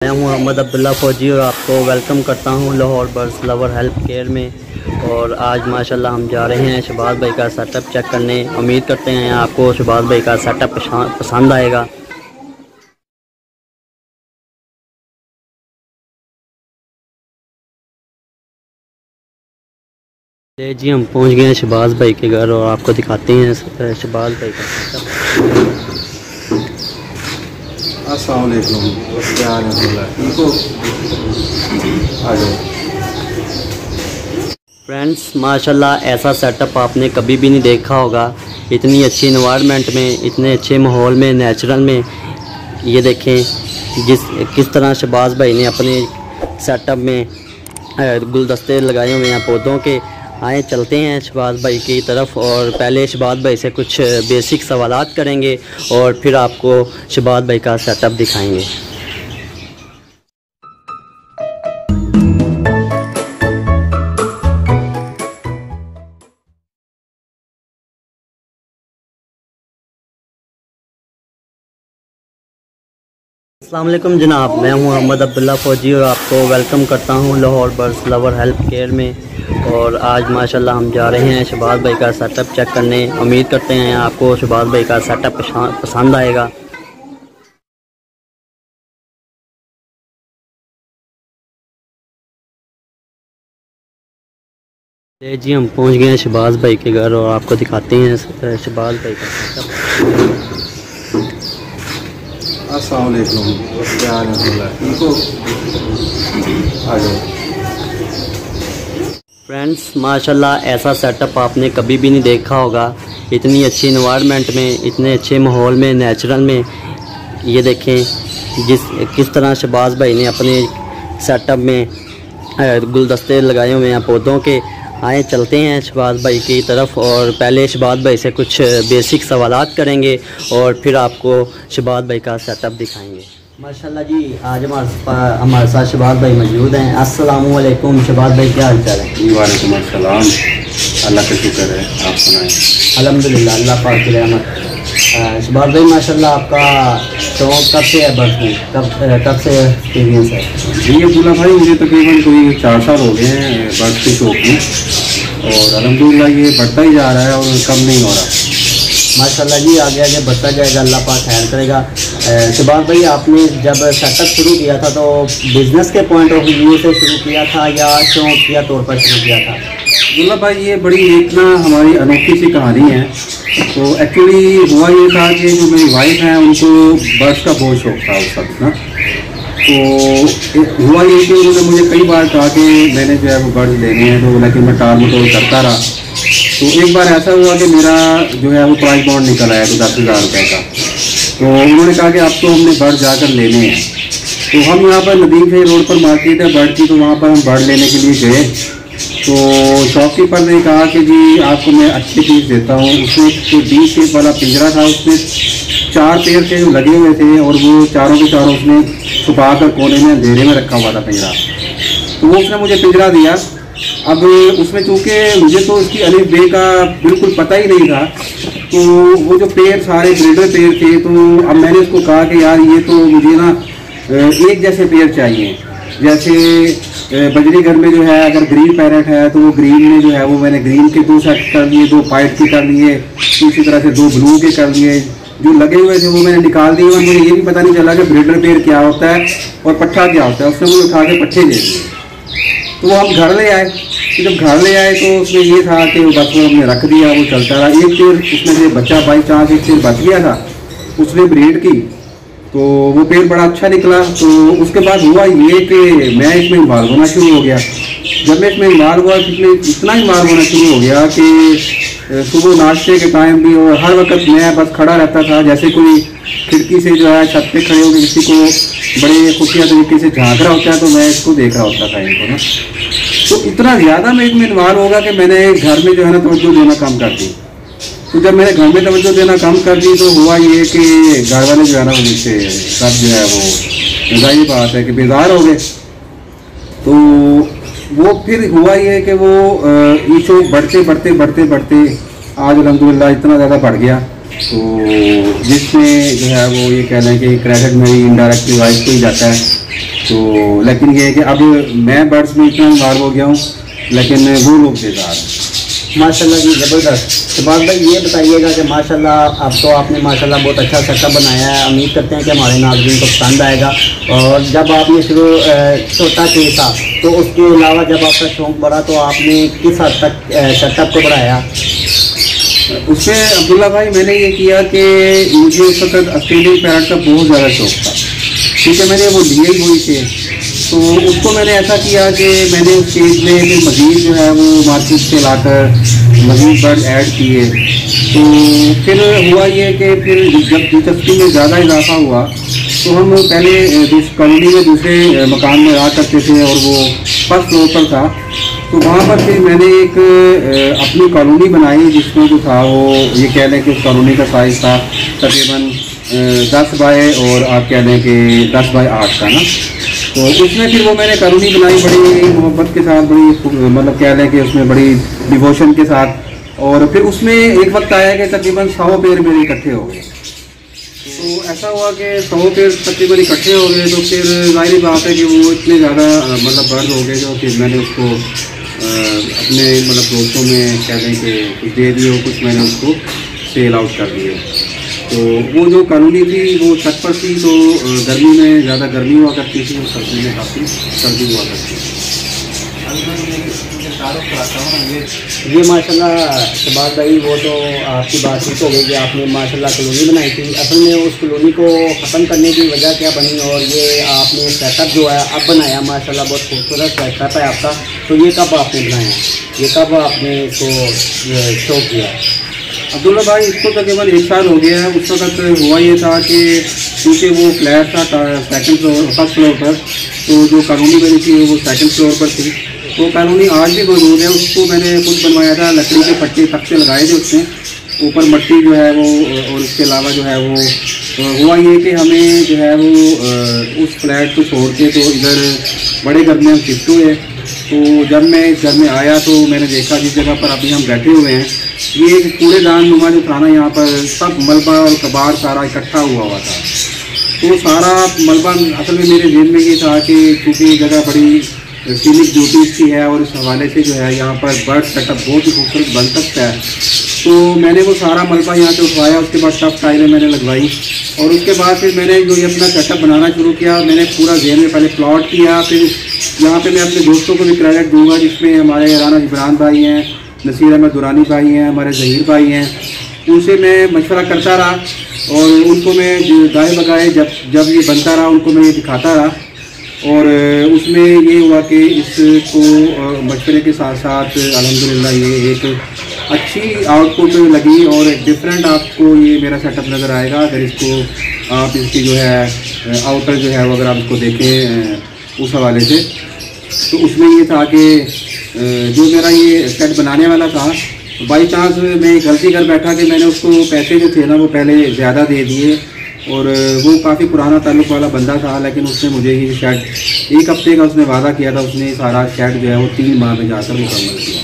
मैं हूं मोहम्मद अब्दुल्ला फ़ौजी और आपको वेलकम करता हूं Lahore birds lover help care में। और आज माशाल्लाह हम जा रहे हैं शहबाज भाई का सेटअप चेक करने। उम्मीद करते हैं आपको शहबाज भाई का सेटअप पसंद आएगा। जी हम पहुंच गए हैं शहबाज भाई के घर और आपको दिखाते हैं शहबाज भाई का सेटअप। अस्सलाम वालेकुम, क्या हाल है? ठीक हो? आ जाओ। फ्रेंड्स माशाल्लाह ऐसा सेटअप आपने कभी भी नहीं देखा होगा। इतनी अच्छी इन्वायरमेंट में, इतने अच्छे माहौल में, नेचुरल में। ये देखें किस तरह शहबाज भाई ने अपने सेटअप में गुलदस्ते लगाए हुए हैं पौधों के। आए चलते हैं शहबाज भाई की तरफ और पहले शहबाज भाई से कुछ बेसिक सवालात करेंगे और फिर आपको शहबाज भाई का सेटअप दिखाएंगे। अस्सलाम वालेकुम जनाब, मैं हूं मोहम्मद अब्दुल्ला फ़ौजी और आपको वेलकम करता हूं Lahore birds lover help care में। और आज माशाल्लाह हम जा रहे हैं शहबाज भाई का सेटअप चेक करने। उम्मीद करते हैं आपको शहबाज भाई का सेटअप पसंद आएगा। जी हम पहुंच गए हैं शहबाज भाई के घर और आपको दिखाते हैं शहबाज भाई का सेटअप। अस्सलाम वालेकुम, क्या हाल है? ठीक हो? आ जाओ। फ्रेंड्स माशाल्लाह ऐसा सेटअप आपने कभी भी नहीं देखा होगा। इतनी अच्छी इन्वायरमेंट में, इतने अच्छे माहौल में, नेचुरल में। ये देखें किस तरह शहबाज भाई ने अपने सेटअप में गुलदस्ते लगाए हुए हैं पौधों के। आए चलते हैं शहबाज भाई की तरफ और पहले शहबाज भाई से कुछ बेसिक सवालात करेंगे और फिर आपको शहबाज भाई का सेटअप दिखाएंगे। माशाल्लाह जी आज हमारे साथ शहबाज भाई मौजूद हैं। अस्सलाम वालेकुम शहबाज भाई, क्या हाल चाल है? वालेकुम अस्सलाम, अल्लाह का शुक्र है, आप सुनाएं। अल्हम्दुलिल्लाह, अल्लाह पाक की रहमत। शहबाज भाई माशाल्लाह आपका शौक़ कब से है बर्ड्स में? कब से एक्सपीरियंस है? जी अब्दुल्ला भाई, मुझे तकरीबन कोई 4 साल हो गए हैं बर्ड्स के शौक में और अल्हम्दुलिल्लाह ये बढ़ता ही जा रहा है और कम नहीं हो रहा। माशाल्लाह जी आगे आगे बढ़ता जाएगा, अल्लाह पाक खैर करेगा। शहबाज भाई आपने जब सेटअप शुरू किया था तो बिज़नेस के पॉइंट ऑफ व्यू से शुरू किया था या शौक या तौर पर शुरू किया था? अब्दुल्ला भाई ये बड़ी एक ना हमारी अनोखी सी कहानी है। तो एक्चुअली हुआ ये था कि जो मेरी वाइफ हैं उनको बर्ड्स का बहुत शौक था उस वक्त ना। तो हुआ ये कि उन्होंने मुझे कई बार कहा कि मैंने जो है वो बर्ड्स लेने हैं, तो लेकिन मैं टाल मटोल करता रहा। तो एक बार ऐसा हुआ कि मेरा जो है वो प्राइस बॉन्ड निकल आया तो 10,000 रुपये का। तो उन्होंने कहा कि अब तो हमने बर्ड जाकर लेने हैं। तो हम यहाँ पर नदीम से रोड पर मार्केट है बर्ड की, तो वहाँ पर हम बर्ड लेने के लिए गए। तो शॉपकीपर ने कहा कि जी आपको मैं अच्छी चीज़ देता हूँ। उसमें जो 20 शेप वाला पिंजरा था उसमें 4 पेड़ थे जो लगे हुए थे और वो चारों के चारों उसने छुपा कर कोने में अंधेरे में रखा हुआ था पिंजरा। तो वो उसने मुझे पिंजरा दिया। अब उसमें चूँकि मुझे तो उसकी अलिफ बे का बिल्कुल पता ही नहीं था, तो वो जो पेड़ सारे ब्रीडर पेड़ थे, तो अब मैंने उसको कहा कि यार ये तो मुझे ना एक जैसे पेड़ चाहिए। जैसे बजरी घर में जो है अगर ग्रीन पैरेट है तो वो ग्रीन में जो है वो मैंने ग्रीन के 2 सेट कर लिए, 2 वाइट के कर लिए, इसी तरह से 2 ब्लू के कर लिए। जो लगे हुए थे वो मैंने निकाल दिए और मुझे ये भी पता नहीं चला कि ब्रीडर पेड़ क्या होता है और पट्ठा क्या होता है। उसने मुझे उठा के पट्ठे दे दिए। तो वो हम घर ले आए। तो जब घर ले आए तो उसमें ये था कि वो बस वो हमने रख दिया, वो चलता रहा। एक पेड़ उसमें से बच्चा बाई चांस एक पेड़ बच गया था, उसने ब्रीड की, तो वो पेड़ बड़ा अच्छा निकला। तो उसके बाद हुआ ये कि मैं इसमें इन्वॉल्व होना शुरू हो गया। जब मैं इसमें इन्वॉल्व हुआ इसमें इतना इन्वॉल्व होना शुरू हो गया कि सुबह नाश्ते के टाइम भी और हर वक्त मैं बस खड़ा रहता था। जैसे कोई खिड़की से जो है छत पे खड़े होकर किसी को बड़े खुफिया तरीके से झाँक रहा होता है तो मैं इसको देख रहा होता था इनको ना। तो इतना ज़्यादा मैं इसमें इन्वॉल्व होगा कि मैंने घर में जो है ना तवज्जो देना कम कर दी। तो जब मैंने घर में तवज्जो देना कम कर दी तो हुआ ये कि घर वाले जो है ना मुझसे सब जो है वो जाहिर बात है कि बेजार हो गए। तो वो फिर हुआ ये कि वो ये शौक बढ़ते आज अल्हम्दुलिल्लाह इतना ज़्यादा बढ़ गया। तो जिसमें जो है वो ये कह लें कि क्रेडिट मेरी इनडायरेक्टली वाइफ को ही जाता है। तो लेकिन ये है कि अब मैं बर्ड्स में इतना इन्वॉल्व हो गया हूँ, लेकिन वो लोग बेकार हैं। माशाल्लाह जी, ज़बरदस्त। शहबाज भाई ये बताइएगा कि माशाल्लाह अब तो आपने माशाल्लाह बहुत अच्छा सेटअप बनाया है। उम्मीद करते हैं कि हमारे नाज़रीन को पसंद आएगा। और जब आपने शुरू छोटा केस था तो उसके अलावा जब आपका शौक़ बढ़ा तो आपने किस हद तक सेटअप को बढ़ाया? उसमें अब्दुल्ला भाई मैंने ये किया कि मुझे उस वक्त ऑस्ट्रेलियन पैरट का बहुत ज़्यादा शौक़ था, क्योंकि मैंने वो लिए ही वही थे। तो उसको मैंने ऐसा किया कि मैंने उस चीज़ में फिर मज़ीद जो है वो मार्केट से लाकर मज़ीद बर्ड ऐड किए। तो फिर हुआ ये कि फिर जब दिलचस्पी में ज़्यादा इजाफा हुआ तो हम पहले कॉलोनी में दूसरे मकान में रहा करते थे और वो फर्स्ट फ्लोर पर था। तो वहाँ पर फिर मैंने एक अपनी कॉलोनी बनाई जिसमें जो था वो ये कह लें कि उस कॉलोनी का साइज़ था तकरीबन 10 बाय और आप कह लें कि 10 बाय 8 का ना। तो उसमें फिर वो मैंने कॉलोनी बनाई बड़ी मोहब्बत के साथ, बड़ी मतलब कह लें कि उसमें बड़ी डिवोशन के साथ। और फिर उसमें एक वक्त आया कि तकरीबन 100 पेड़ मेरे इकट्ठे हो गए। तो ऐसा हुआ कि 100 पेड़ तकरीबन इकट्ठे हो गए। तो फिर जाहिर बात है कि वो इतने ज़्यादा मतलब बर्ड हो गए जो फिर मैंने उसको अपने मतलब दोस्तों में कह लें कि कुछ दे दिए और कुछ मैंने उसको सेल आउट कर दिए। तो वो जो कॉलोनी थी वो छत पर थी, तो गर्मी में ज़्यादा गर्मी हुआ करती थी और सर्दी में काफ़ी सर्दी हुआ करती थी। ये माशाल्लाह शहबाज भाई वो तो आपकी बातचीत हो गई कि आपने माशाल्लाह कॉलोनी बनाई थी। असल में उस कॉलोनी को ख़त्म करने की वजह क्या बनी और ये आपने सेटअप जो है अब बनाया माशाल्लाह बहुत खूबसूरत सेटअप है आपका। तो ये कब आपने बनाया, ये कब आपने इसको शो किया? अब्दुल्ला भाई इसको तकरीबन 1 साल हो गया है। उस वक्त हुआ ये था कि क्योंकि वो फ्लैट था सेकंड फ्लोर फर्स्ट फ्लोर पर, तो जो कॉलोनी बनी थी वो सेकंड फ्लोर पर थी। तो कॉलोनी आज भी मौजूद है। उसको मैंने खुद बनवाया था, लकड़ी के पट्टे तख्ते लगाए थे उसमें, ऊपर मट्टी जो है वो, और इसके अलावा जो है वो हुआ ये कि हमें जो है वो उस फ्लैट को छोड़ के तो इधर बड़े घर में हम शिफ्ट हुए। तो जब मैं इस घर में आया तो मैंने देखा जिस जगह पर अभी हम बैठे हुए हैं ये एक कूड़ेदान नुमा जो था ना, यहाँ पर सब मलबा और कबाड़ सारा इकट्ठा हुआ था। तो सारा मलबा असल में मेरे जेब में ये था कि क्योंकि जगह बड़ी सीनिक ब्यूटीज़ की है और इस हवाले से जो है यहाँ पर बर्ड सेटअप बहुत ही खूबसूरत बन सकता है। तो मैंने वो सारा मलबा यहाँ से उठवाया, उसके बाद टफ टाइलें मैंने लगवाई और उसके बाद फिर मैंने जो ये अपना सेटअप बनाना शुरू किया। मैंने पूरा जेल में पहले प्लॉट किया, फिर यहाँ पे मैं अपने दोस्तों को भी क्रेडिट दूंगा जिसमें हमारे राना इमरान भाई हैं, नसीर अहमद दुरानी भाई हैं, हमारे ज़हीर भाई हैं। उनसे मैं मशवरा करता रहा और उनको मैं गाय बगाए जब ये बनता रहा उनको मैं ये दिखाता रहा। और उसमें ये हुआ कि इसको मशवरे के साथ साथ अल्हम्दुलिल्लाह ये एक अच्छी आउटपुट लगी और डिफरेंट आपको ये मेरा सेटअप नज़र आएगा अगर इसको आप इसकी जो है आउटर जो है वो अगर आप इसको देखें उस हवाले से। तो उसमें ये था कि जो मेरा ये सेट बनाने वाला था बाई चांस मैं गलती कर बैठा कि मैंने उसको पैसे जो थे ना वो पहले ज़्यादा दे दिए और वो काफ़ी पुराना ताल्लुक़ वाला बंदा था, लेकिन उसने मुझे ही शेड 1 हफ्ते का उसने वादा किया था, उसने सारा शेड जो है वो 3 माह में जाकर मुकम्मल किया।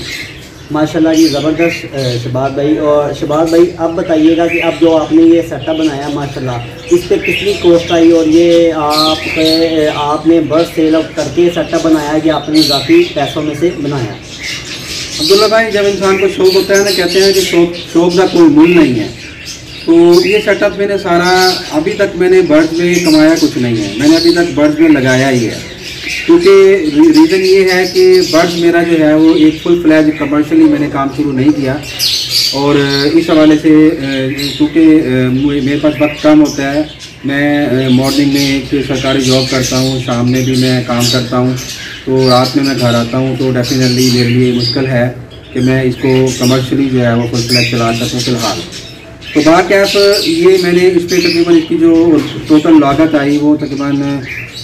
माशाल्लाह जी ज़बरदस्त शहबाज भाई। और शहबाज भाई अब बताइएगा कि अब जो आपने ये सेटअप बनाया माशाल्लाह इस पर कितनी कॉस्ट आई और ये आपने बर्ड सेल आउट करके सेटअप बनाया कि आपने ज़ाती पैसों में से बनाया? अब्दुल्ला भाई जब इंसान को शौक़ होता है ना, कहते हैं कि शौक़ का कोई मूल नहीं है। तो ये सेटअप मैंने सारा अभी तक मैंने बर्ड्स में कमाया कुछ नहीं है, मैंने अभी तक बर्ड्स में लगाया ही है। क्योंकि रीज़न ये है कि बर्ड्स मेरा जो है वो एक फुल फ्लैज कमर्शियली मैंने काम शुरू नहीं किया और इस हवाले से क्योंकि मेरे पास वक्त कम होता है, मैं मॉर्निंग में एक सरकारी जॉब करता हूँ, शाम में भी मैं काम करता हूँ, तो रात में मैं घर आता हूँ। तो डेफिनेटली मेरे लिए मुश्किल है कि मैं इसको कमर्शियली जो है वो फुल फ्लैज चला सकूँ फ़िलहाल। तो बाकी आप ये मैंने इस पर तकरीबन इसकी जो टोटल लागत आई वो तकरीबन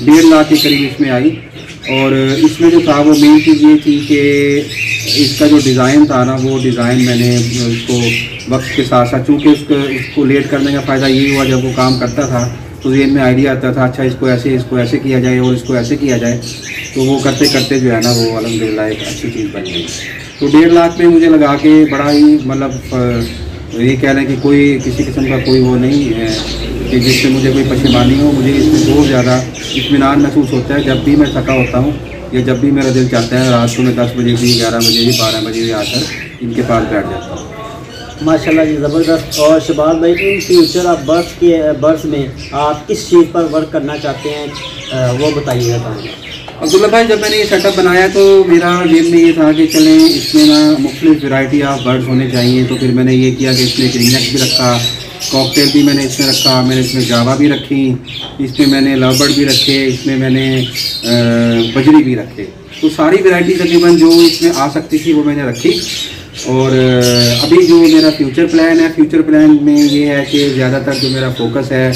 1.5 लाख के करीब इसमें आई। और इसमें जो था वो मेन चीज़ ये थी कि इसका जो डिज़ाइन था ना वो डिज़ाइन मैंने उसको वक्त के साथ साथ, चूँकि इसको लेट करने का फ़ायदा ये हुआ जब वो काम करता था तो जेन में आइडिया आता था अच्छा इसको ऐसे किया जाए और इसको ऐसे किया जाए। तो वो करते करते जो है ना वो अल्हम्दुलिल्लाह एक अच्छी चीज़ बन गई। तो 1.5 लाख में मुझे लगा के बड़ा ही मतलब ये कह रहे हैं कि कोई किसी किस्म का कोई वो नहीं है कि जिससे मुझे कोई परेशानी हो। मुझे इसमें बहुत ज़्यादा इत्मीनान महसूस होता है जब भी मैं थका होता हूँ या जब भी मेरा दिल चाहता है रात को मैं 10 बजे भी, 11 बजे भी, 12 बजे भी आकर इनके पास बैठ जाता हूँ। माशाल्लाह जी, ज़बरदस्त। और शहबाज भाई, इन फ्यूचर आप बर्ड्स में आप किस चीज़ पर वर्क करना चाहते हैं, वो बताइएगा। अब्दुल्ला भाई, जब मैंने ये सेटअप बनाया तो मेरा जेब में ये था कि चलें इसमें ना मुख्तलिफ वैरायटी ऑफ बर्ड्स होने चाहिए। तो फिर मैंने ये किया कि इसमें ग्रीननेक भी रखा, कॉकटेल भी मैंने इसमें रखा, मैंने इसमें जावा भी रखी, इसमें मैंने लव बर्ड भी रखे, इसमें मैंने बजरी भी रखे। तो सारी वैरायटी तकरीबन जो इसमें आ सकती थी वो मैंने रखी। और अभी जो मेरा फ्यूचर प्लान है, फ्यूचर प्लान में ये है कि ज़्यादातर जो मेरा फोकस है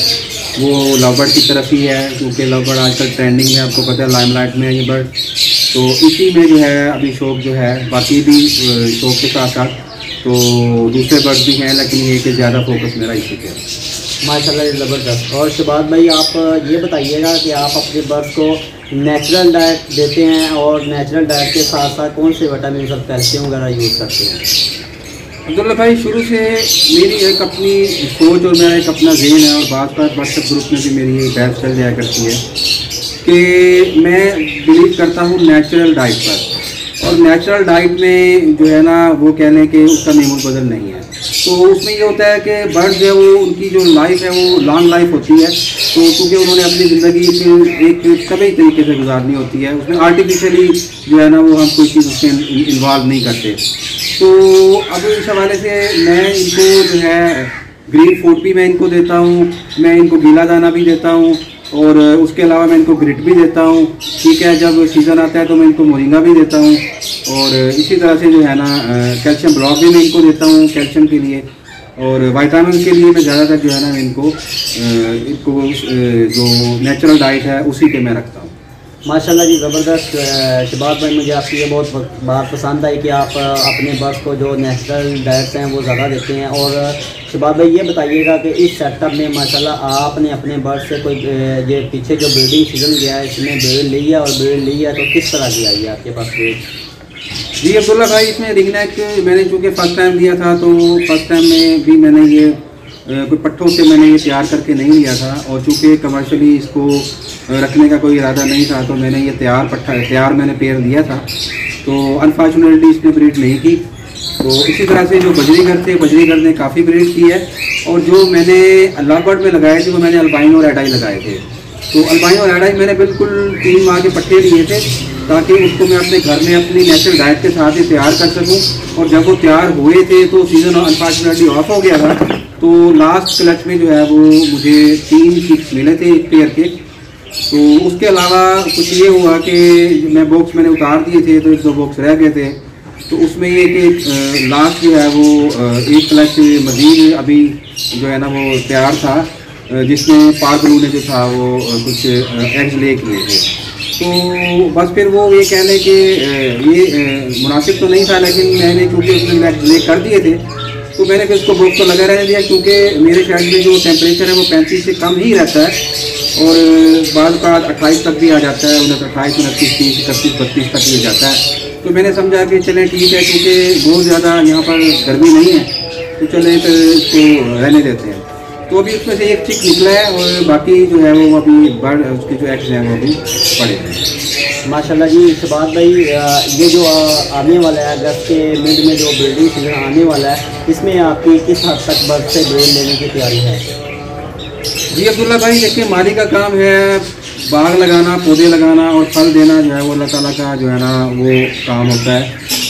वो लव बर्ड की तरफ ही है, क्योंकि लव बर्ड आजकल ट्रेंडिंग में, आपको पता है, लाइमलाइट में है ये बर्ड। तो इसी में जो है अभी शौक जो है, बाकी भी शौक के साथ साथ तो दूसरे बर्ड्स भी हैं, लेकिन ये कि ज़्यादा फोकस मेरा इसी पे है। माशाल्लाह ज़बरदस्त। और शहबाज भाई, आप ये बताइएगा कि आप अपने बर्ड्स को नेचुरल डाइट देते हैं और नेचुरल डाइट के साथ साथ कौन से विटामिन और कैल्शियम वगैरह यूज़ करते हैं। अब्दुल्ला भाई, शुरू से मेरी एक अपनी सोच और मेरा एक अपना ज़हन है, और बात व्हाट्सएप ग्रुप में भी मेरी ये बहस चल जाया करती है कि मैं बिलीव करता हूँ नेचुरल डाइट पर। और नेचुरल डाइट में जो है ना, वो कह लें कि उसका नेमो बदल नहीं है। तो उसमें ये होता है कि बर्ड जो है वो, उनकी जो लाइफ है वो लॉन्ग लाइफ होती है। तो क्योंकि उन्होंने अपनी ज़िंदगी एक सभी तरीके से गुजारनी होती है, उसमें आर्टिफिशियली जो है ना वो हम कोई चीज़ उसमें इन्वॉल्व नहीं करते। तो अब इस हवाले से मैं इनको जो है ग्रीन फूड भी मैं इनको देता हूँ, मैं इनको गीला दाना भी देता हूँ, और उसके अलावा मैं इनको ग्रिट भी देता हूँ। ठीक है, जब सीज़न आता है तो मैं इनको मोरिंगा भी देता हूँ। और इसी तरह से जो है ना कैल्शियम ब्लॉक भी मैं इनको देता हूँ कैल्शियम के लिए, और विटामिन के लिए मैं ज़्यादातर जो है ना इनको जो नेचुरल डाइट है उसी पे मैं रखता हूँ। माशाल्लाह जी, ज़बरदस्त। शहबाज भाई, मुझे आपकी ये बहुत बात पसंद आई कि आप अपने बर्ड्स को जो नेचुरल डाइट्स हैं वो ज़्यादा देते हैं। और शहबाज भाई, ये बताइएगा कि इस सेटअप में माशाल्लाह आपने अपने बर्ड्स से कोई ये पीछे जो ब्रीडिंग सीजन गया है इसमें ब्रीड ली है, और ब्रीड ली है तो किस तरह की आई है आपके पास ब्रीड? जी अब्दुल्ला भाई, इसमें रिंगनेक मैंने चूँकि फ़र्स्ट टाइम दिया था, तो फर्स्ट टाइम में भी मैंने ये कोई पट्टों से मैंने ये तैयार करके नहीं लिया था, और चूँकि कमर्शियली इसको रखने का कोई इरादा नहीं था, तो मैंने ये तैयार मैंने पेयर दिया था। तो अनफॉर्चुनेटली इसने ब्रीड नहीं की। तो इसी तरह से जो बजरीगर ने काफ़ी ब्रीड की है, और जो मैंने लव बर्ड में लगाए थे वो मैंने अल्बाइनो और एडाई लगाए थे। तो अल्बाइनो और एडाई मैंने बिल्कुल 3 माह के पट्टे लिए थे, ताकि उसको मैं अपने घर में अपनी नेचुरल डाइट के साथ ही तैयार कर सकूं। और जब वो तैयार हुए थे तो सीज़न अनफॉर्चुनेटली ऑफ हो गया था। तो लास्ट क्लच में जो है वो मुझे 3 चिक्स मिले थे एक पेयर के। तो उसके अलावा कुछ ये हुआ कि मैं बॉक्स मैंने उतार दिए थे, तो 1-2 बॉक्स रह गए थे। तो उसमें ये कि लास्ट जो है वो एक क्लच मज़ीद अभी जो है ना वो तैयार था, जिसमें पार ब्लू ने जो था वो कुछ एग्स ले किए थे। तो बस फिर वो ये कह लें कि ये मुनासिब तो नहीं था, लेकिन मैंने क्योंकि उसमें एग्स ले कर दिए थे तो मैंने फिर उसको बॉक्स को लगा रहने दिया, क्योंकि मेरे शहर में जो टेम्परेचर है वो 35 से कम ही रहता है, और बाद का 28 तक भी आ जाता है, 28, 29, 30, 31, 32 तक भी जाता है। तो मैंने समझा कि चलें ठीक है, क्योंकि बहुत ज़्यादा यहाँ पर गर्मी नहीं है, तो चलें फिर इसको रहने देते हैं। तो अभी उसमें से एक चिक निकला है, और बाकी जो है वो अभी बर्ड उसके जो एग्स हैं वो अभी पड़े हैं। माशाल्लाह जी। शहबाज भाई, ये जो आने वाला है अगस्त के मिड में जो ब्रीडिंग सीजन आने वाला है, इसमें आपकी किस हद तक बर्ड से ब्रीड लेने की तैयारी है? जी अब्दुल्ला भाई, देखिए माली का काम है, बाग लगाना, पौधे लगाना और फल देना जो है वो अल्लाह ताला का जो है ना वो काम होता है।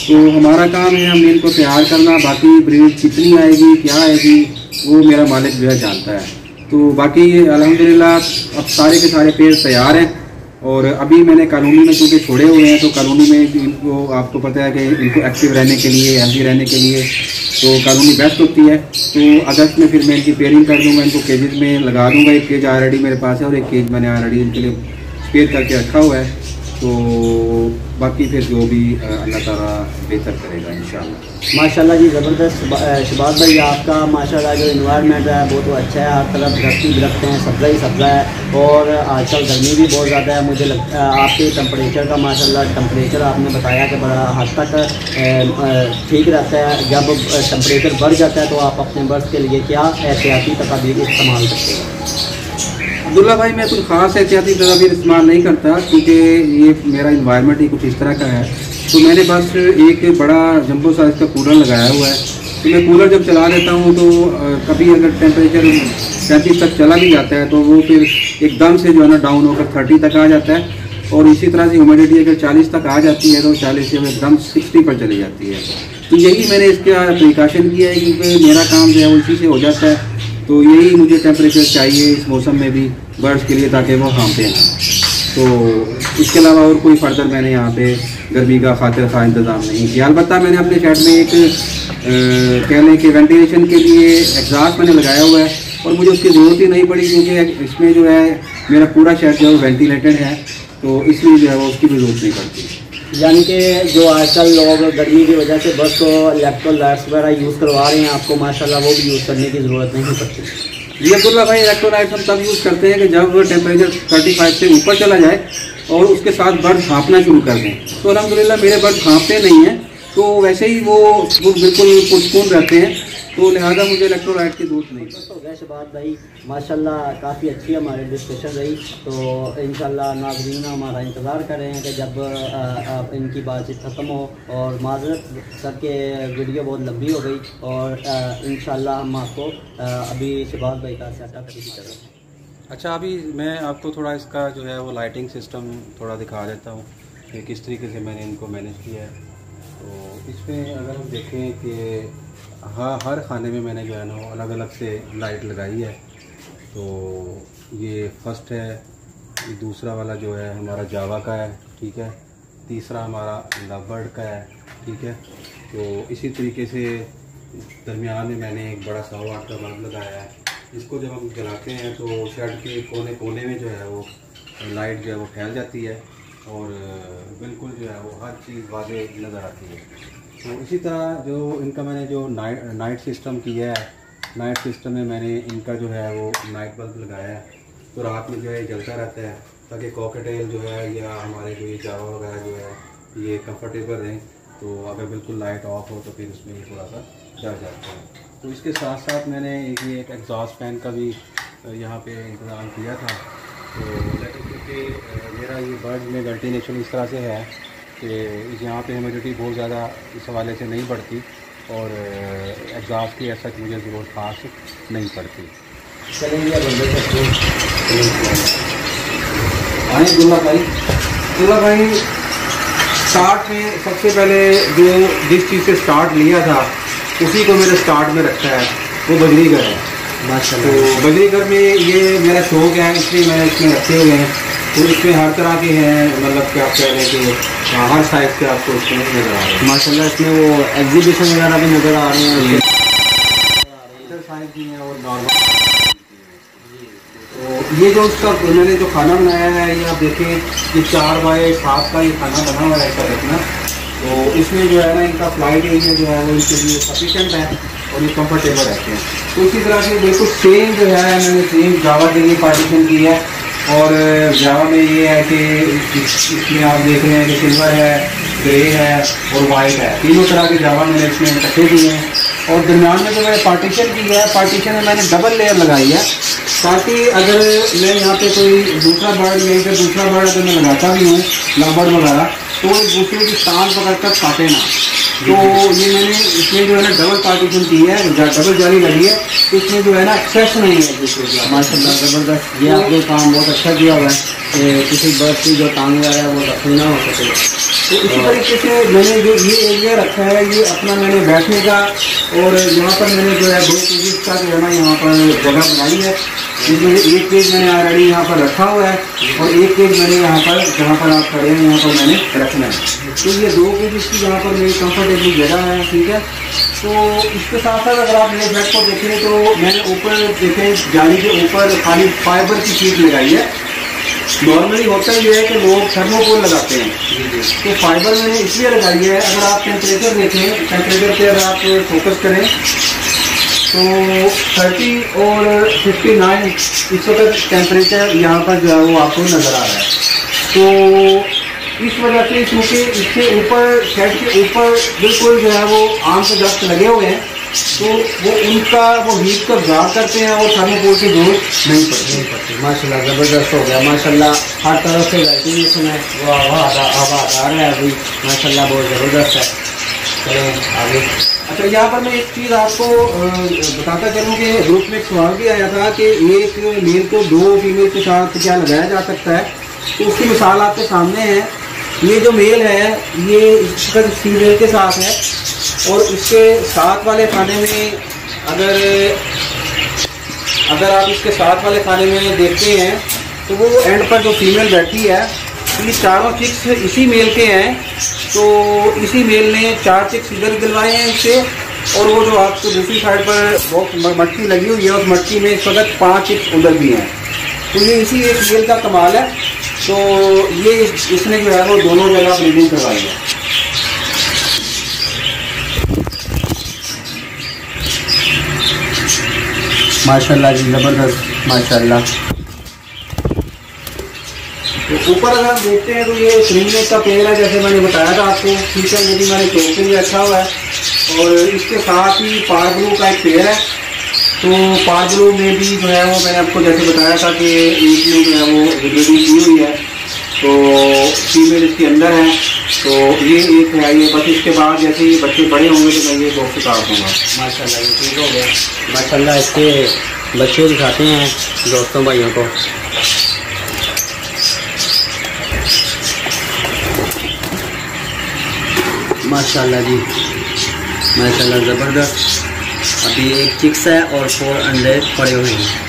तो हमारा काम है हमने इनको तैयार करना, बाकी ब्रीड कितनी आएगी क्या आएगी वो मेरा मालिक जो है जानता है। तो बाकी अल्हम्दुलिल्लाह अब सारे के सारे पेड़ तैयार हैं, और अभी मैंने कॉलोनी में चूँकि छोड़े हुए हैं, तो कॉलोनी में इनको आपको पता है कि इनको एक्टिव रहने के लिए, हेल्दी रहने के लिए तो कॉलोनी बेस्ट होती है। तो अगस्त में फिर मैं इनकी पेयरिंग कर दूँगा, इनको केजेस में लगा दूँगा। एक केज ऑलरेडी मेरे पास है और एक केज मैंने ऑलरेडी इनके लिए स्पेयर करके रखा हुआ है। तो बाकी फिर जो भी अल्लाह ताला बेहतर करेगा इंशाल्लाह। माशाल्लाह जी, ज़बरदस्त। शबाज भाई आपका माशाल्लाह जो इन्वायरमेंट है वो तो अच्छा है, हर तरफ दरख्त ही दरख्त हैं, सब्ज़ा ही सब्ज़ा है। और आजकल गर्मी भी बहुत ज़्यादा है, मुझे लगता है आपके टेम्परेचर का माशाल्लाह टेम्परेचर आपने बताया कि बड़ा हद तक ठीक रहता है। जब टेम्परेचर बढ़ जाता है तो आप अपने बर्ड्स के लिए क्या एहतियाती तदाबीर इस्तेमाल करते हैं? अब्दुल्ला भाई, मैं कुछ ख़ास एहतियाती तदाबीर इस्तेमाल नहीं करता क्योंकि ये मेरा इन्वायरमेंट ही कुछ इस तरह का है। तो मैंने बस एक बड़ा जंबो साइज़ का कूलर लगाया हुआ है। तो मैं कूलर जब चला लेता हूँ तो कभी अगर टेम्परेचर 35 तक चला भी जाता है तो वो फिर एकदम से जो है ना डाउन होकर 30 तक आ जाता है। और इसी तरह से ह्यूमिडिटी अगर 40 तक आ जाती है तो 40 से एकदम 60 पर चली जाती है। तो यही मैंने इसका प्रिकॉशन किया है क्योंकि मेरा काम जो है वो इसी से हो जाता है। तो यही मुझे टेम्परेचर चाहिए इस मौसम में भी बर्ड्स के लिए ताकि वो कांपते हैं। तो इसके अलावा और कोई फर्दर मैंने यहाँ पे गर्मी का खातिर खा इंतज़ाम नहीं किया। अलबत्ता मैंने अपने शेड में एक कह लें कि वेंटिलेशन के लिए एग्जॉस्ट मैंने लगाया हुआ है और मुझे उसकी ज़रूरत ही नहीं पड़ी क्योंकि इसमें जो है मेरा पूरा शेड जो है वेंटिलेटेड है, तो इसलिए जो है वो उसकी भी ज़रूरत नहीं पड़ती। यानी कि जो आजकल लोग गर्मी की वजह से बस को इलेक्ट्रोलाइट्स वगैरह यूज़ करवा रहे हैं, आपको माशाल्लाह वो भी यूज़ करने की ज़रूरत नहीं पड़ती। जी अब्दुल्ला भाई, इलेक्ट्रोलाइट्स हम तब यूज़ करते हैं कि जब टेम्परेचर 35 से ऊपर चला जाए और उसके साथ बर्ड हाँपना शुरू कर दें। तो अल्हम्दुलिल्लाह मेरे बर्ड हाँपते नहीं हैं, तो वैसे ही वो बिल्कुल पुरसकून रहते हैं, तो लिहाजा मुझे इलेक्ट्रोलाइट की जरूरत नहीं। तो शबाज भाई माशाल्लाह काफ़ी अच्छी हमारी डिस्कशन रही। तो इंशाल्लाह नाज़रीन हमारा इंतज़ार कर रहे हैं कि जब आप इनकी बातचीत ख़त्म हो। और माज़रत सर के वीडियो बहुत लंबी हो गई और इंशाल्लाह हम आपको अभी शबाज भाई का सेटअप की तरफ। अच्छा, अभी मैं आपको थोड़ा इसका जो है वो लाइटिंग सिस्टम थोड़ा दिखा देता हूँ कि किस तरीके से मैंने इनको मैनेज किया है। तो इसमें अगर हम देखें कि हाँ, हर खाने में मैंने जो है ना वो अलग अलग से लाइट लगाई है। तो ये फर्स्ट है, ये दूसरा वाला जो है हमारा जावा का है, ठीक है, तीसरा हमारा लवबर्ड का है, ठीक है। तो इसी तरीके से दरमियान में मैंने एक बड़ा 100 वाट का बल्ब लगाया है। इसको जब हम जलाते हैं तो शेड के कोने कोने में जो है वो लाइट जो है वो फैल जाती है और बिल्कुल जो है वो हर चीज़ वाज़ेह नज़र आती है। तो इसी तरह जो इनका मैंने जो नाइट सिस्टम किया है, नाइट सिस्टम में मैंने इनका जो है वो नाइट बल्ब लगाया है। तो रात में जो है जलता रहता है ताकि कॉकटेल जो है या हमारे जो ये जावा वगैरह जो है ये कंफर्टेबल रहें। तो अगर बिल्कुल लाइट ऑफ हो तो फिर उसमें ये थोड़ा सा जल जाता है। तो इसके साथ साथ मैंने एक एग्जॉस्ट फैन का भी यहाँ पे इंतज़ाम किया था। तो लेकिन क्योंकि मेरा ये बर्ड में वेंटिलेशन इस तरह से है कि यहाँ पे ह्यूमिडिटी बहुत ज़्यादा इस हवाले से नहीं बढ़ती और एग्जॉस्ट की ऐसा मुझे ज़रूरत खास नहीं पड़ती। चलेंगे अब्दुल्ला भाई स्टार्ट में सबसे पहले जो जिस चीज़ से स्टार्ट लिया था उसी को मेरे स्टार्ट में रखा है, वो बजरीघर है माशाल्लाह। तो बजरीघर में ये मेरा शौक है इसलिए मैंने इसमें रखे हुए हैं। तो इसमें हर तरह के हैं, मतलब कि आप कह रहे हैं कि हर साइज़ के आपको इसमें नज़र आ रहे हैं माशाल्लाह। इसमें वो एग्जीबिशन वगैरह भी नज़र आ रहे हैं, साइज़ भी हैं और नॉर्मल। तो ये जो उसका मैंने जो खाना बनाया है ये आप देखें, ये 4 बाय 7 का ये खाना बना हुआ है ऐसा देखना। तो इसमें जो है ना इनका फ्लाइट एरिया जो है वो इनके लिए सफिशेंट है और ये कंफर्टेबल रहते हैं। तो इसी तरह से बिल्कुल सेम जो है मैंने सेम जावा के लिए पार्टीशन की है। और जावा में ये है कि इसमें आप देख रहे हैं कि सिल्वर है, ग्रे है और वाइट है, तीनों तरह के जावा मैंने इसमें रखे दिए हैं। और दरम्यान में जो मैंने पार्टीशन की है, पार्टीशन में मैंने डबल लेयर लगाई है ताकि अगर मैं यहाँ पे कोई दूसरा बर्ड यहीं पर दूसरा बर्ड अगर मैं लगाता भी हूँ लवबर्ड वगैरह तो वो दूसरे की टांग पकड़कर काटे ना। तो ये मैंने इसमें जो है ना डबल पार्टीशन की है, डबल जाली लगी है, तो इसमें जो है ना एक्सेस नहीं है दूसरे का। माशाल्लाह ज़बरदस्त, ये आपने काम बहुत अच्छा किया हुआ है। किसी बर्ड की जो टांग वगैरह है वो रखनी ना हो सके। तो इसी तरीके से मैंने जो ये एरिया रखा है ये अपना मैंने बैठने का और यहाँ पर मैंने जो है 2 केजीज का जो है ना यहाँ पर जगह बनाई है। जिसमें एक केज मैंने ऑलरेडी यहाँ पर रखा हुआ है और एक केज मैंने यहाँ पर जहाँ पर आप खड़े हैं यहाँ पर मैंने रखना है। तो ये 2 केजीज की यहाँ पर मेरी कंफर्टेबल जगह है, ठीक है। तो इसके साथ साथ अगर आप मेरे बेड को देखें तो मैंने ऊपर देखें जाली के ऊपर खाली फाइबर की शीट लगाई है नॉर्मली होता ही है कि लोग थर्मोकोल लगाते हैं, तो फाइबर मैंने इसलिए लगाई है। अगर आप टेम्परेचर देखें, टेम्परेचर पे अगर आप फोकस करें तो 30 और 59 इस वक्त टेम्परेचर यहाँ पर जो है वो आपको नज़र आ रहा है। तो इस वजह से क्योंकि इसके ऊपर शेड के ऊपर बिल्कुल जो है वो आम के दरख्त लगे हुए हैं, तो वो उनका वो हीट को ऑब्जर्व करते हैं और थर्मोकोल की जरूरत नहीं पड़ती। माशाल्लाह ज़बरदस्त हो गया माशाल्लाह, हर तरफ से वेंटिलेशन है, वो हवा आ रहा है अभी माशाल्लाह, बहुत ज़बरदस्त है। चलो आगे। अच्छा, यहाँ पर मैं एक चीज़ आपको बताता चलूँ कि ग्रुप में एक सवाल भी आया था कि एक मेल को 2 फीमेल के साथ क्या लगाया जा सकता है, तो उसकी मिसाल आपके सामने है। ये जो मेल है ये इसका फीमेल के साथ है, और उसके साथ वाले खाने में अगर आप इसके साथ वाले खाने में देखते हैं तो वो एंड पर जो फीमेल बैठी है, ये चारों चिक्स इसी मेल के हैं। तो इसी मेल ने 4 चिक्स इधर दिलवाए हैं इससे, और वो जो आपको दूसरी साइड पर वो मटकी लगी हुई है, उस मटकी में इस वक्त 5 चिक्स उधर भी हैं। तो ये इसी एक मेल का कमाल है। तो ये इसने जो है वो दोनों जगह ब्रीडिंग करवाई है। माशाल्लाह जी ज़बरदस्त माशाल्लाह। तो ऊपर अगर हम देखते हैं तो ये श्रीनेक का पेड़ है, जैसे मैंने बताया था आपको, ठीक है, ये भी मैंने टोकरी में रखा हुआ है। और इसके साथ ही पारब्लू का एक पेड़ है, तो पारब्लू में भी जो है वो मैंने आपको जैसे बताया था कि एक में जो है वो ब्रीडिंग की हुई है, तो फीमेल इसके अंदर है। तो ये एक है, ये बस इसके बाद जैसे ये बच्चे बड़े होंगे तो मैं ये बॉक्स काट दूँगा। माशाल्लाह ये ठीक हो गया माशाल्लाह। इसके बच्चे दिखाते हैं दोस्तों भाइयों को। माशाल्लाह जी माशाल्लाह ज़बरदस्त। अभी एक चिक्स है और 4 अंडे पड़े हुए हैं।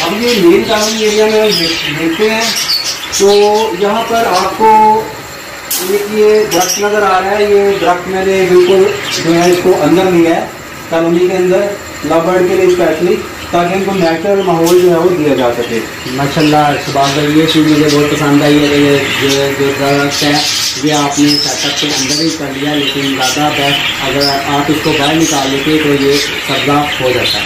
अब ये मेन कॉलोनी एरिया में देखते हैं तो यहाँ पर आपको एक ये दरख्त नज़र आ रहा है। ये दरख्त मैंने बिल्कुल जो है इसको अंदर लिया है कॉलोनी के अंदर, लव बर्ड के लिए स्पेशली, ताकि इनको नेचुरल माहौल जो है वो दिया जा सके। माशाल्लाह सुभान भाई, ये चीज़ मुझे बहुत पसंद आई है कि ये जो दरख्त है ये आपने सेटअप के अंदर ही कर लिया, लेकिन ज़्यादा बेस्ट अगर आप इसको बाहर निकाल लेते तो ये सब्जा हो जाता है।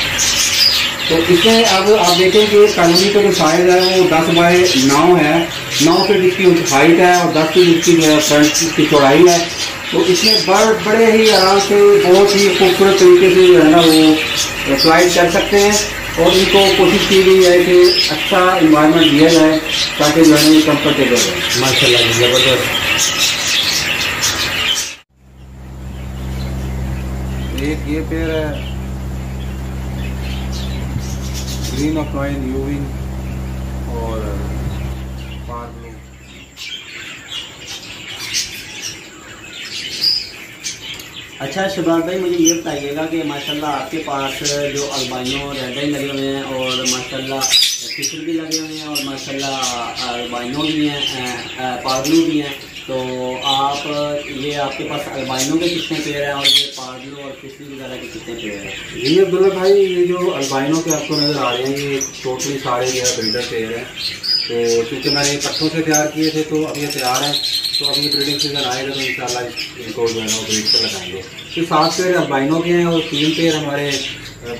तो इसमें अब आप देखें कि कॉलोनी का जो साइज़ है वो 10 बाय 9 है, 9 फीट इसकी हाइट है और 10 फीट इसकी जो है फ्रंट की चौड़ाई है। तो इसमें बड़े ही आराम से बहुत ही खूबसूरत तरीके से जो है ना वो फ्लाइट कर सकते हैं, और इनको कोशिश की गई है कि अच्छा इन्वायरमेंट दिया जाए ताकि जो है कंफर्टेबल रहे। माशाल्लाह ज़बरदस्त। एक ये पेड़ है ग्रीन ऑफ वाइन यूविंग और पार्ब्लू। अच्छा शहबाज भाई, मुझे ये बताइएगा कि माशाल्लाह आपके पास जो अल्बाइनो रेड आई लगे हुए हैं और माशाल्लाह फिशर भी लगे हुए हैं और माशाल्लाह अल्बाइनो भी हैं, पार्ब्लू भी हैं, तो आप ये आपके पास अल्बाइनो के कितने पेड़ हैं और ये पार्ब्लू और फिशर वगैरह के कितने पेड़ हैं? जी अब्दुल्ला भाई, ये जो अल्बाइनो के आपको नज़र आ रहे हैं ये टोटली सारे जो है ब्रीडर पेड़ हैं। तो क्योंकि मैंने पट्टों से तैयार किए थे तो अब ये तैयार हैं, तो अब ये ब्रीडिंग सीजन आएगा तो इंशाल्लाह इनको जो है ना ब्रीड पर लगाएंगे। तो 7 पेड़ अल्बाइनो के हैं और 3 पेड़ हमारे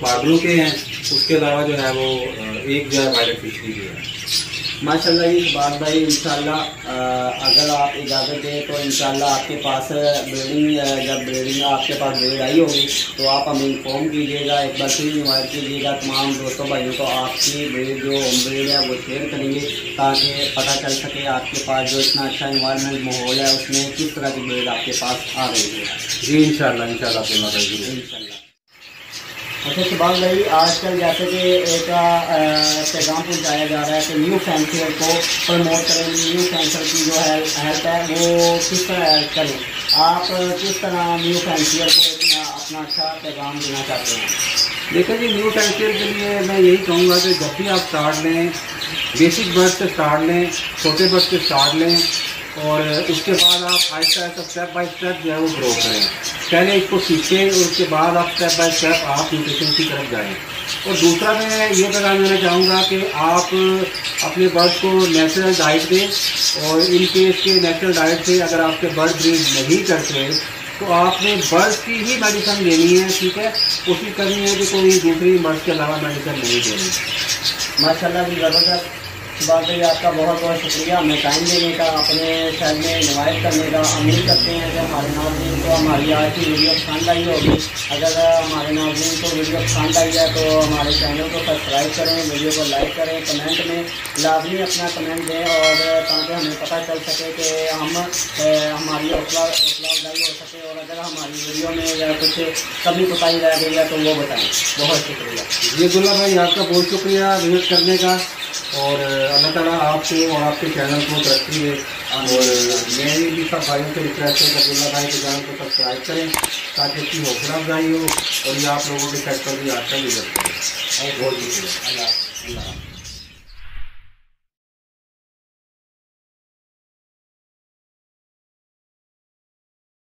पार्ब्लू के हैं। उसके अलावा जो है वो एक जो है वायलेट फिशरी की है। माशाल्लाह ये शहबाज भाई, इंशाल्लाह अगर आप इजाज़त दें तो इंशाल्लाह आपके पास जब ब्रीडिंग आपके पास ब्रीड आई होगी तो आप हमें इन्फॉर्म कीजिएगा, एक बार फिर इन्वाइट कीजिएगा तमाम दोस्तों भाइयों को। आपकी ब्रीड जो होम ब्रीड है वो शेयर करेंगे ताकि पता चल सके आपके पास जो इतना अच्छा इन्वायरमेंट माहौल है उसमें किस तरह की ब्रीड आपके पास आ रही है। जी इंशाल्लाह। अच्छा शहबाज भाई, आजकल जैसे कि एक पैगाम पहुँचाया जा रहा है कि न्यू फैंसियर को प्रमोट करें, न्यू फैंसियर की जो हेल्प है वो किस तरह करें, आप किस तरह न्यू फैंसियर को अपना अच्छा पैगाम देना चाहते हैं? देखिए जी, न्यू फैंसियर के लिए मैं यही कहूँगा कि जब भी आप स्टार्ट लें बेसिक बर्ड से स्टार्ट लें, छोटे बर्ड से स्टार्ट लें और उसके बाद आप Aahista Aahista step by step जो है वो ग्रो करें। पहले इसको सीखें और उसके बाद आप स्टेप बाय स्टेप आप न्यूट्रिशन की तरफ जाएँ। और दूसरा मैं ये पैगाम देना चाहूँगा कि आप अपने बर्ड को नेचुरल डाइट दें और इन केस के नेचुरल डाइट से अगर आपके बर्ड ब्रीड नहीं करते तो आपने बर्ड की ही मेडिसिन देनी है, ठीक है। कोशिश करनी है कि कोई दूसरी बर्ड के अलावा मेडिसिन नहीं देनी। माशाल्लाह जी ज़बरदस्त। बात भाई आपका बहुत बहुत शुक्रिया हमें टाइम देने का, अपने शहर में इन्वाइट करने का। उम्मीद करते हैं कि हमारे नाज़रीन को हमारी आज की वीडियो पसंद आई होगी। अगर हमारे नाज़रीन को वीडियो पसंद आई है तो हमारे चैनल को सब्सक्राइब करें, वीडियो को लाइक करें, कमेंट में लाजमी अपना कमेंट दें और ताकि हमें पता चल सके कि हमारी हौसला अफजाई हो सके। और अगर हमारी वीडियो में या कुछ कमी कोताही रह गई है तो वो बताएँ। बहुत शुक्रिया जी अब्दुल्ला भाई, आपका बहुत शुक्रिया विजिट करने का और अल्लाह ताला आपको और आपके चैनल को तरक्की दे। और मेरी भी सब भाइयों से रिक्वेस्ट है कि अब्दुल्ला भाई के चैनल को सब्सक्राइब करें ताकि इसकी हौसला अफजाई हो और ये आप लोगों के सेक्टर भी आजकल विजिट करें। बहुत शुक्रिया। अल्लाह।